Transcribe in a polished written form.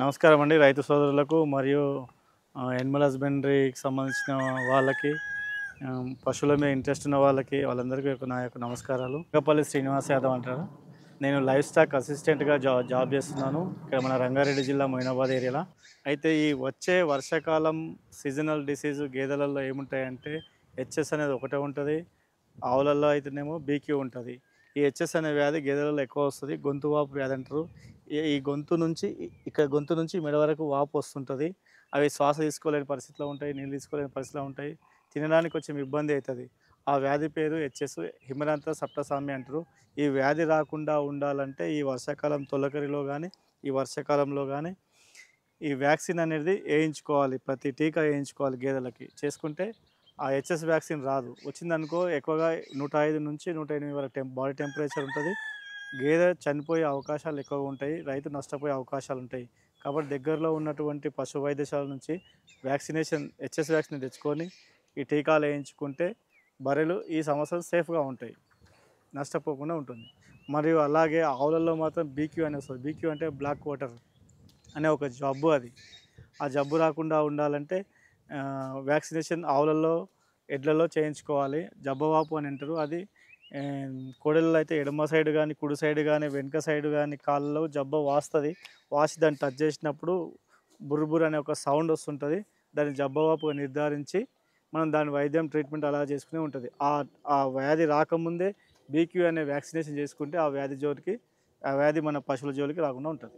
నమస్కారం అండి రైతు సోదరులకు మరియు యానిమల్ హస్బెండరీకి సంబంధించిన వాళ్ళకి పశువుల మీద ఇంట్రెస్ట్ ఉన్న వాళ్ళందరికీ నా యొక్క నమస్కారాలు. గప్పల్లి శ్రీనివాస్ యాదవ్ అంటారు. నేను లైఫ్ స్టాక్ అసిస్టెంట్గా జాబ్ చేస్తున్నాను ఇక్కడ మన రంగారెడ్డి జిల్లా మొయినాబాద్ ఏరియాలో. అయితే ఈ వచ్చే వర్షాకాలం సీజనల్ డిసీజ్ గేదెలలో ఏముంటాయంటే హెచ్ఎస్ అనేది ఒకటే ఉంటుంది. ఆవులలో అయితేనేమో బీక్యూ ఉంటుంది. ఈ హెచ్ఎస్ అనే వ్యాధి గేదెలలో ఎక్కువ వస్తుంది. గొంతు వాపు వ్యాధి అంటారు. ఈ గొంతు నుంచి ఇక్కడ గొంతు నుంచి మెడ వరకు వాపు వస్తుంటుంది. అవి శ్వాస తీసుకోలేని పరిస్థితిలో ఉంటాయి, నీళ్ళు తీసుకోలేని పరిస్థితిలో ఉంటాయి, తినడానికి కొంచెం ఇబ్బంది అవుతుంది. ఆ వ్యాధి పేరు హెచ్ఎస్, హిమరాంత సప్తసామి అంటారు. ఈ వ్యాధి రాకుండా ఉండాలంటే ఈ వర్షాకాలం తొలకరిలో కానీ ఈ వర్షాకాలంలో కానీ ఈ వ్యాక్సిన్ అనేది వేయించుకోవాలి. ప్రతి టీకా వేయించుకోవాలి గేదెలకి. చేసుకుంటే ఆ హెచ్ఎస్ వ్యాక్సిన్ రాదు. వచ్చిందనుకో ఎక్కువగా 105 నుంచి 108 వరకు బాడీ టెంపరేచర్ ఉంటుంది. గేదె చనిపోయే అవకాశాలు ఎక్కువగా ఉంటాయి. రైతు నష్టపోయే అవకాశాలు ఉంటాయి. కాబట్టి దగ్గరలో ఉన్నటువంటి పశు వైద్యశాల నుంచి హెచ్ఎస్ వ్యాక్సిన్ తెచ్చుకొని ఈ టీకాలు వేయించుకుంటే బర్రెలు ఈ సంవత్సరం సేఫ్గా ఉంటాయి, నష్టపోకుండా ఉంటుంది. మరియు అలాగే ఆవులలో మాత్రం బీక్యూ అని వస్తుంది. బీక్యూ అంటే బ్లాక్ వాటర్ అనే ఒక జబ్బు. అది ఆ జబ్బు రాకుండా ఉండాలంటే వ్యాక్సినేషన్ ఆవులలో ఎడ్లలో చేయించుకోవాలి. జబ్బవాపు అని అంటారు. అది కోడెలలో అయితే ఎడమ సైడ్ కానీ కుడి సైడ్ కానీ వెనుక సైడ్ కానీ కాళ్ళలో జబ్బ వాస్తుంది. వాసి దాన్ని టచ్ చేసినప్పుడు బుర్రుబుర్ అనే ఒక సౌండ్ వస్తుంటుంది. దాన్ని జబ్బవాపుగా నిర్ధారించి మనం దాని వైద్యం ట్రీట్మెంట్ అలా చేసుకునే ఉంటుంది. ఆ వ్యాధి రాకముందే బీక్యూ అనే వ్యాక్సినేషన్ చేసుకుంటే ఆ వ్యాధి మన పశువుల జోలికి రాకుండా ఉంటుంది.